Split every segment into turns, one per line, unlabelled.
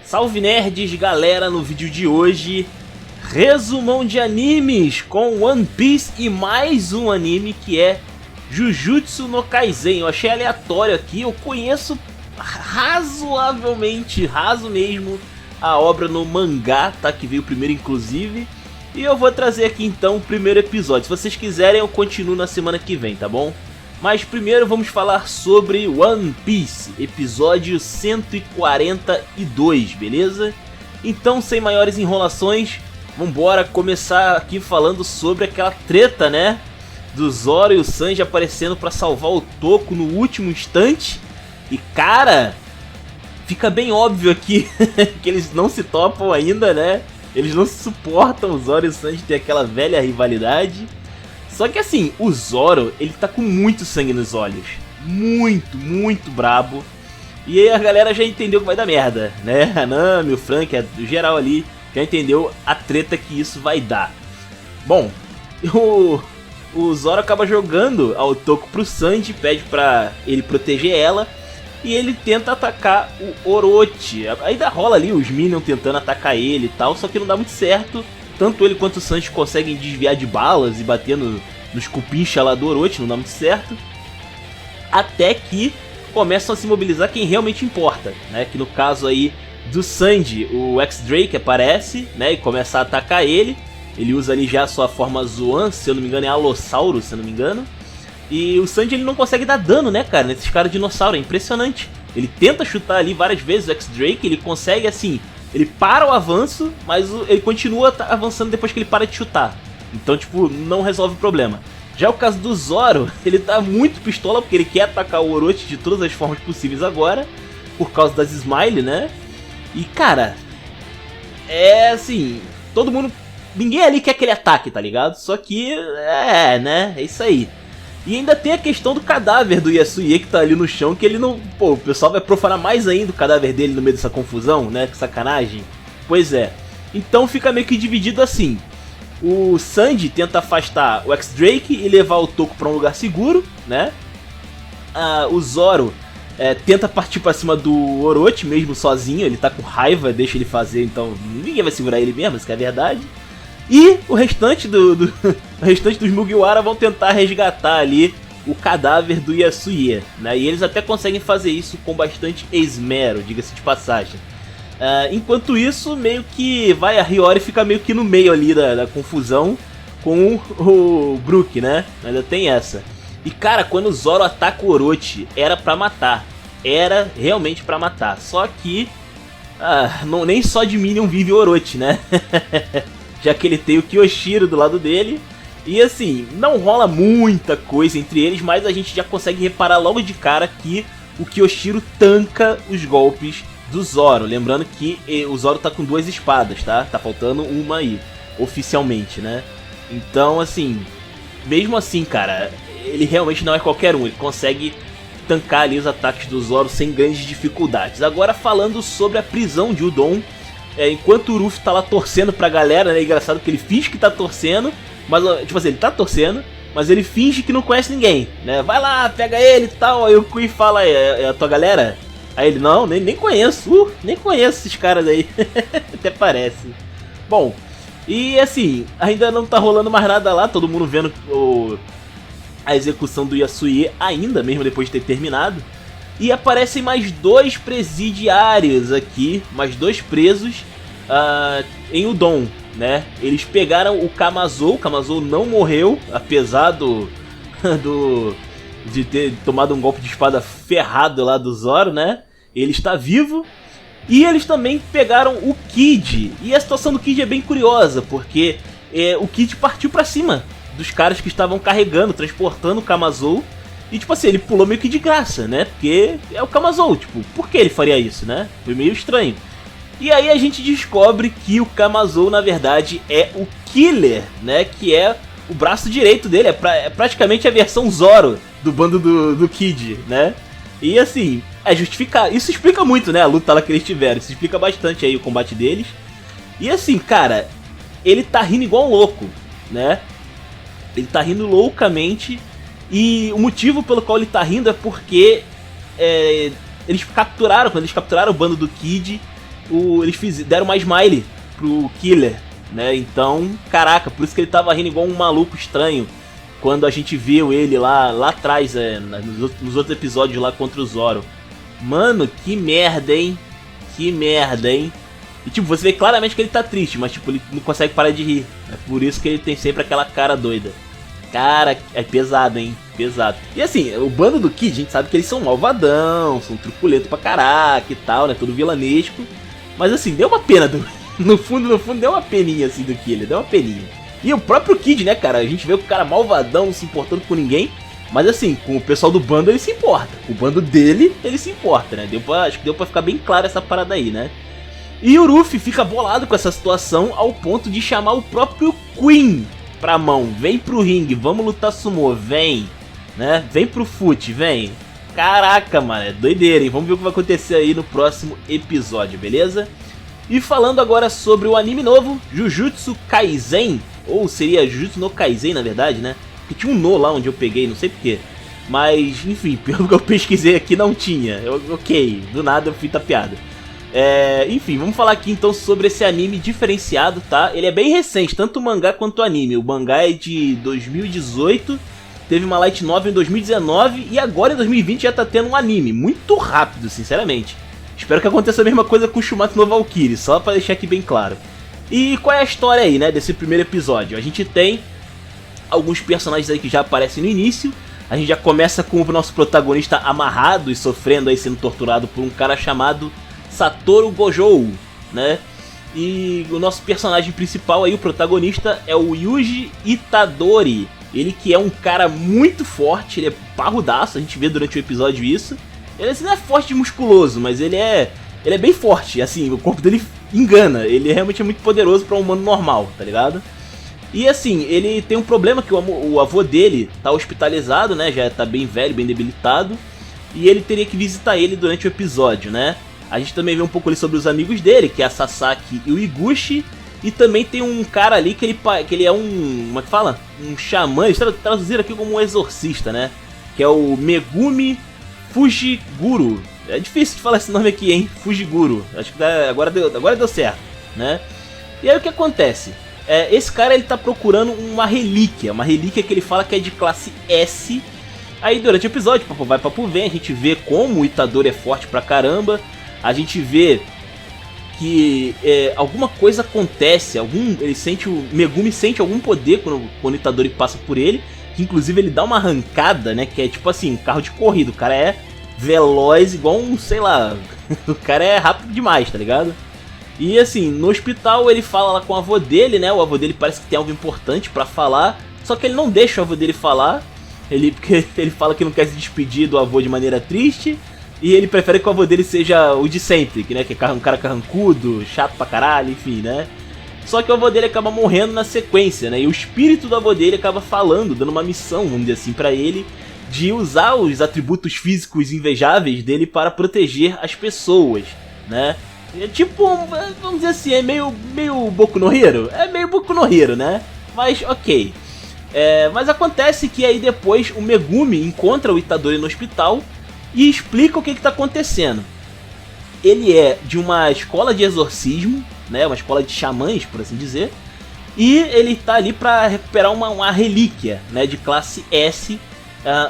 Salve nerds, galera, no vídeo de hoje, resumão de animes com One Piece e mais um anime que é Jujutsu no Kaisen. Eu achei aleatório aqui, eu conheço razoavelmente, raso mesmo, a obra no mangá, tá? Que veio primeiro inclusive. E eu vou trazer aqui então o primeiro episódio. Se vocês quiserem eu continuo na semana que vem, tá bom? Mas primeiro vamos falar sobre One Piece, episódio 142, beleza? Então, sem maiores enrolações, vambora começar aqui falando sobre aquela treta, né? Do Zoro e o Sanji aparecendo pra salvar o Toko no último instante. E cara, fica bem óbvio aqui que eles não se topam ainda, né? Eles não se suportam, o Zoro e o Sanji têm aquela velha rivalidade. Só que assim, o Zoro, ele tá com muito sangue nos olhos. Muito brabo. E aí a galera já entendeu que vai dar merda, né? A Nami, o Frank, o geral ali, já entendeu a treta que isso vai dar. Bom, o Zoro acaba jogando ao Toko pro Sanji, pede pra ele proteger ela. E ele tenta atacar o Orochi. Ainda rola ali os Minions tentando atacar ele e tal, só que não dá muito certo. Tanto ele quanto o Sanji conseguem desviar de balas e bater nos cupincha lá do Orochi, não dá muito certo. Até que começam a se mobilizar quem realmente importa, né? Que no caso aí do Sanji, o X-Drake aparece, né? E começa a atacar ele. Ele usa ali já a sua forma Zoan, se eu não me engano é Alossauro, se eu não me engano. E o Sanji ele não consegue dar dano, né, cara, nesses caras dinossauro, é impressionante. Ele tenta chutar ali várias vezes o X-Drake, ele consegue assim... Ele para o avanço, mas ele continua avançando depois que ele para de chutar. Então, tipo, não resolve o problema. Já o caso do Zoro, ele tá muito pistola porque ele quer atacar o Orochi de todas as formas possíveis agora. Por causa das Smile, né? E, cara, é assim, todo mundo... Ninguém ali quer aquele ataque, tá ligado? Só que, né? É isso aí. E ainda tem a questão do cadáver do Yasuie que tá ali no chão, que ele não... Pô, o pessoal vai profanar mais ainda o cadáver dele no meio dessa confusão, né? Que sacanagem. Pois é. Então fica meio que dividido assim. O Sanji tenta afastar o X-Drake e levar o Toko pra um lugar seguro, né? O Zoro tenta partir pra cima do Orochi mesmo sozinho. Ele tá com raiva, deixa ele fazer, então ninguém vai segurar ele mesmo, isso que é a verdade. E o restante o restante dos Mugiwara vão tentar resgatar ali o cadáver do Yasuie, né? E eles até conseguem fazer isso com bastante esmero, diga-se de passagem. Enquanto isso, meio que a Hiyori fica meio que no meio ali da confusão com o Brook, né? Ainda tem essa. E cara, quando o Zoro ataca o Orochi, era pra matar. Era realmente pra matar. Só que nem só de Minion vive o Orochi, né? Já que ele tem o Kyoshiro do lado dele. E assim, não rola muita coisa entre eles, mas a gente já consegue reparar logo de cara que o Kyoshiro tanca os golpes do Zoro. Lembrando que o Zoro tá com 2 espadas, tá? Tá faltando uma aí, oficialmente, né? Então assim, mesmo assim, cara, ele realmente não é qualquer um. Ele consegue tancar ali os ataques do Zoro sem grandes dificuldades. Agora falando sobre a prisão de Udon. Enquanto o Ruffy tá lá torcendo pra galera, né? É engraçado que ele finge que tá torcendo, mas, tipo assim, ele tá torcendo, mas ele finge que não conhece ninguém, né? Vai lá, pega ele e tal. Aí o Kui fala, é a tua galera? Aí ele, não, nem conheço, nem conheço esses caras aí. Até parece. Bom, e assim, ainda não tá rolando mais nada lá, todo mundo vendo a execução do Yasuie ainda, mesmo depois de ter terminado. E aparecem mais 2 presidiários aqui, mais 2 presos em Udon, né? Eles pegaram o Kamazou não morreu, apesar de ter tomado um golpe de espada ferrado lá do Zoro, né? Ele está vivo. E eles também pegaram o Kid. E a situação do Kid é bem curiosa, porque o Kid partiu pra cima dos caras que estavam carregando, transportando o Kamazou. E tipo assim, ele pulou meio que de graça, né? Porque é o Kamazou, tipo, por que ele faria isso, né? Foi meio estranho. E aí a gente descobre que o Kamazou, na verdade, é o Killer, né? Que é o braço direito dele, é praticamente a versão Zoro do bando do Kid, né? E assim, justificar. Isso explica muito, né? A luta lá que eles tiveram. Isso explica bastante aí o combate deles. E assim, cara, ele tá rindo igual um louco, né? Ele tá rindo loucamente. E o motivo pelo qual ele tá rindo é porque quando eles capturaram o bando do Kid, eles deram uma smile pro Killer, né? Então, caraca, por isso que ele tava rindo igual um maluco estranho quando a gente viu ele lá atrás, nos outros episódios lá contra o Zoro. Mano, que merda, hein? Que merda, hein? E tipo, você vê claramente que ele tá triste, mas tipo, ele não consegue parar de rir. É por isso que ele tem sempre aquela cara doida. Cara, é pesado, hein? Pesado. E assim, o bando do Kid, a gente sabe que eles são malvadão, são truculento pra caraca e tal, né? Tudo vilanesco. Mas assim, deu uma pena no fundo, deu uma peninha assim do Killer, deu uma peninha. E o próprio Kid, né, cara? A gente vê o cara malvadão, não se importando com ninguém. Mas assim, com o pessoal do bando ele se importa. Com o bando dele, ele se importa, né? Acho que deu pra ficar bem claro essa parada aí, né? E o Ruffy fica bolado com essa situação ao ponto de chamar o próprio Queen pra mão. Vem pro ringue, vamos lutar sumô, vem. Né? Vem pro fute, vem. Caraca, mano, é doideira, hein? Vamos ver o que vai acontecer aí no próximo episódio, beleza? E falando agora sobre o anime novo, Jujutsu Kaisen, ou seria Jujutsu no Kaisen, na verdade, né? Porque tinha um no lá onde eu peguei, não sei porquê. Mas, enfim, pelo que eu pesquisei aqui, não tinha. Ok, do nada eu fui tapeado. Enfim, vamos falar aqui então sobre esse anime diferenciado, tá? Ele é bem recente, tanto o mangá quanto o anime. O mangá é de 2018, teve uma light novel em 2019 e agora em 2020 já tá tendo um anime. Muito rápido, sinceramente. Espero que aconteça a mesma coisa com o Shumatsu no Valkyrie, só pra deixar aqui bem claro. E qual é a história aí, né, desse primeiro episódio? A gente tem alguns personagens aí que já aparecem no início. A gente já começa com o nosso protagonista amarrado e sofrendo aí, sendo torturado por um cara chamado Satoru Gojo, né? E o nosso personagem principal aí, o protagonista, é o Yuji Itadori. Ele que é um cara muito forte, ele é parrudaço, a gente vê durante o episódio isso. Ele assim, não é forte e musculoso, mas ele é bem forte, assim, o corpo dele engana. Ele realmente é muito poderoso para um humano normal, tá ligado? E assim, ele tem um problema que o avô dele tá hospitalizado, né? Já tá bem velho, bem debilitado. E ele teria que visitar ele durante o episódio, né? A gente também vê um pouco ali sobre os amigos dele, que é a Sasaki e o Iguchi. E também tem um cara ali que ele é um... como é que fala? Um xamã, eles traduziram aqui como um exorcista, né? Que é o Megumi Fujiguro. É difícil de falar esse nome aqui, hein? Fujiguro. Acho que agora deu certo, né? E aí o que acontece? Esse cara ele tá procurando uma relíquia que ele fala que é de classe S. Aí durante o episódio, papo vai, papo vem, a gente vê como o Itadori é forte pra caramba. A gente vê que alguma coisa acontece, o Megumi sente algum poder quando o Itadori passa por ele, que inclusive ele dá uma arrancada, né, que é tipo assim, carro de corrida, o cara é veloz igual um, sei lá, o cara é rápido demais, tá ligado? E assim, no hospital ele fala lá com o avô dele, né, o avô dele parece que tem algo importante pra falar, só que ele não deixa o avô dele falar, porque ele fala que não quer se despedir do avô de maneira triste. E ele prefere que o avô dele seja o de sempre, que, né, que é um cara carrancudo, chato pra caralho, enfim, né? Só que o avô dele acaba morrendo na sequência, né? E o espírito do avô dele acaba falando, dando uma missão, vamos dizer assim, pra ele, de usar os atributos físicos invejáveis dele para proteger as pessoas, né? É tipo, vamos dizer assim, é meio Boku no Hero? É meio Boku no Hero, né? Mas ok. Mas acontece que aí depois o Megumi encontra o Itadori no hospital e explica o que está acontecendo. Ele é de uma escola de exorcismo, né, uma escola de xamãs, por assim dizer, e ele está ali para recuperar uma relíquia, né, de classe S,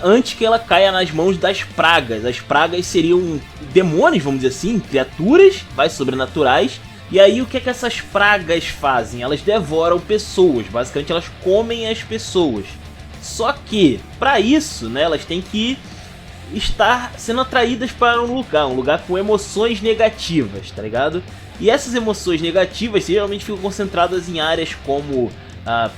antes que ela caia nas mãos das pragas. As pragas seriam demônios, vamos dizer assim, criaturas sobrenaturais. E aí o que essas pragas fazem? Elas devoram pessoas, basicamente elas comem as pessoas. Só que, para isso, né, elas têm que estar sendo atraídas para um lugar com emoções negativas, tá ligado? E essas emoções negativas geralmente ficam concentradas em áreas como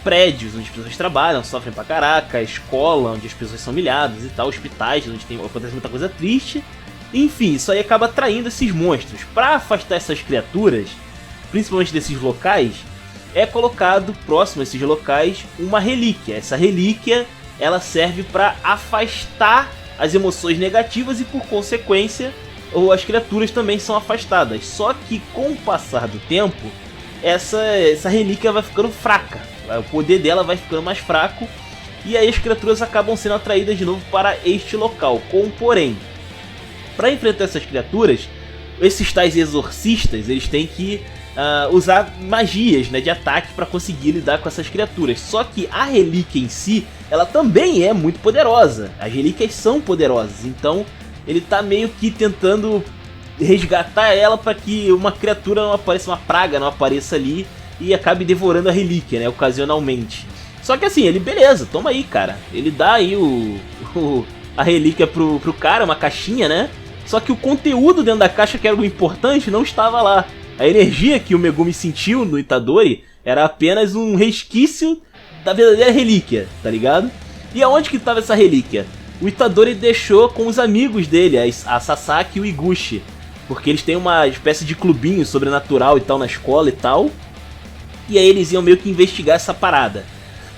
prédios onde as pessoas trabalham, sofrem pra caraca, escola onde as pessoas são humilhadas e tal, hospitais onde acontece muita coisa triste. Enfim, isso aí acaba atraindo esses monstros. Para afastar essas criaturas, principalmente desses locais, é colocado próximo a esses locais uma relíquia. Essa relíquia ela serve para afastar as emoções negativas e, por consequência, as criaturas também são afastadas. Só que com o passar do tempo, essa relíquia vai ficando fraca, o poder dela vai ficando mais fraco, e aí as criaturas acabam sendo atraídas de novo para este local. Com porém, para enfrentar essas criaturas, esses tais exorcistas, eles têm que usar magias, né, de ataque para conseguir lidar com essas criaturas. Só que a relíquia em si, ela também é muito poderosa. As relíquias são poderosas, então ele tá meio que tentando resgatar ela para que uma criatura não apareça, uma praga não apareça ali e acabe devorando a relíquia, né, ocasionalmente. Só que assim, ele, beleza, toma aí, cara. Ele dá aí a relíquia pro cara, uma caixinha, né? Só que o conteúdo dentro da caixa, que era o importante, não estava lá. A energia que o Megumi sentiu no Itadori era apenas um resquício da verdadeira relíquia, tá ligado? E aonde que estava essa relíquia? O Itadori deixou com os amigos dele, a Sasaki e o Iguchi. Porque eles têm uma espécie de clubinho sobrenatural e tal na escola e tal. E aí eles iam meio que investigar essa parada.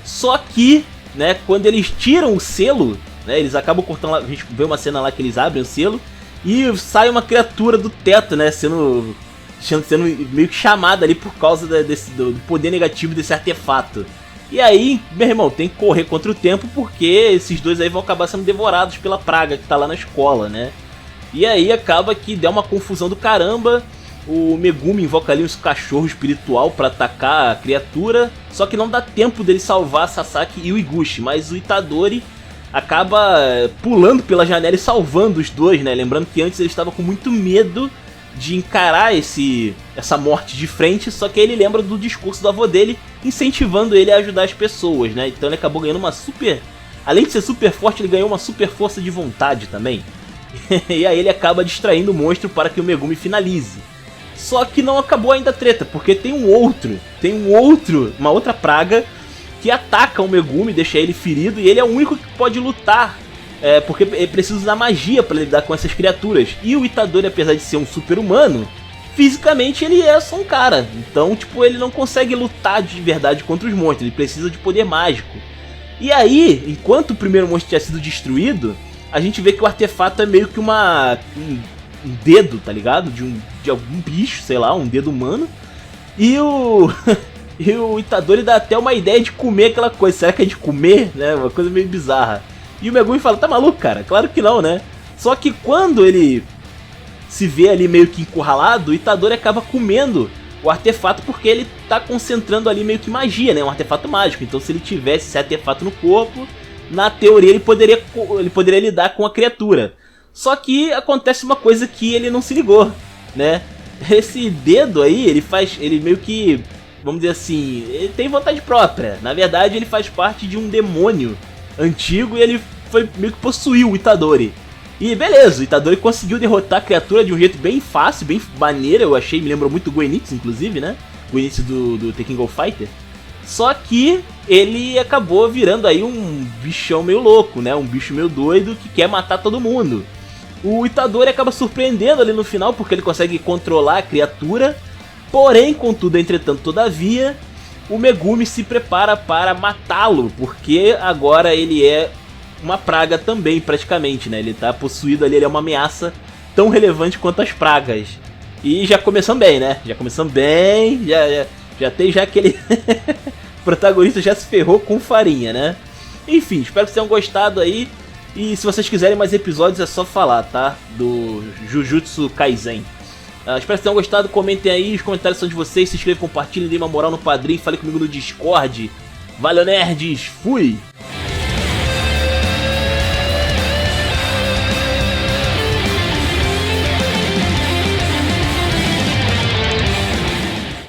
Só que, né, quando eles tiram o selo, né, eles acabam cortando lá, a gente vê uma cena lá que eles abrem o selo e sai uma criatura do teto, né, sendo meio que chamada ali por causa do poder negativo desse artefato. E aí, meu irmão, tem que correr contra o tempo porque esses dois aí vão acabar sendo devorados pela praga que tá lá na escola, né. E aí acaba que dá uma confusão do caramba. O Megumi invoca ali um cachorro espiritual pra atacar a criatura, só que não dá tempo dele salvar a Sasaki e o Iguchi, mas o Itadori acaba pulando pela janela e salvando os dois, né? Lembrando que antes ele estava com muito medo de encarar essa morte de frente, só que ele lembra do discurso do avô dele incentivando ele a ajudar as pessoas, né? Então ele acabou ganhando uma super... Além de ser super forte, ele ganhou uma super força de vontade também. E aí ele acaba distraindo o monstro para que o Megumi finalize. Só que não acabou ainda a treta, porque tem uma outra praga que ataca o Megumi, deixa ele ferido, e ele é o único que pode lutar, porque ele precisa usar magia para lidar com essas criaturas. E o Itadori, apesar de ser um super-humano, fisicamente ele é só um cara, então tipo, ele não consegue lutar de verdade contra os monstros, ele precisa de poder mágico. E aí, enquanto o primeiro monstro tinha sido destruído, a gente vê que o artefato é meio que um dedo, tá ligado? De algum bicho, sei lá, um dedo humano. E o Itadori dá até uma ideia de comer aquela coisa. Será que é de comer? Né? Uma coisa meio bizarra. E o Megumi fala, tá maluco, cara? Claro que não, né? Só que quando ele se vê ali meio que encurralado, o Itadori acaba comendo o artefato porque ele tá concentrando ali meio que magia, né? Um artefato mágico. Então se ele tivesse esse artefato no corpo, na teoria ele poderia lidar com a criatura. Só que acontece uma coisa que ele não se ligou, né? Esse dedo aí, ele meio que, vamos dizer assim, ele tem vontade própria. Na verdade, ele faz parte de um demônio antigo e ele foi meio que possuiu o Itadori. E beleza, o Itadori conseguiu derrotar a criatura de um jeito bem fácil, bem maneiro, eu achei, me lembrou muito o Goenitsu, inclusive, né? O Goenitsu do Tekken Go Fighter. Só que ele acabou virando aí um bichão meio louco, né? Um bicho meio doido que quer matar todo mundo. O Itadori acaba surpreendendo ali no final porque ele consegue controlar a criatura. Porém, contudo, entretanto, todavia, o Megumi se prepara para matá-lo, porque agora ele é uma praga também, praticamente, né? Ele tá possuído ali, ele é uma ameaça tão relevante quanto as pragas. E já começamos bem, né? Já começamos bem, já tem aquele... O protagonista já se ferrou com farinha, né? Enfim, espero que vocês tenham gostado aí. E se vocês quiserem mais episódios é só falar, tá? Do Jujutsu Kaisen. Espero que vocês tenham gostado, comentem aí, os comentários são de vocês, se inscrevam, compartilhem, deem uma moral no Padrim, falem comigo no Discord. Valeu, nerds, fui!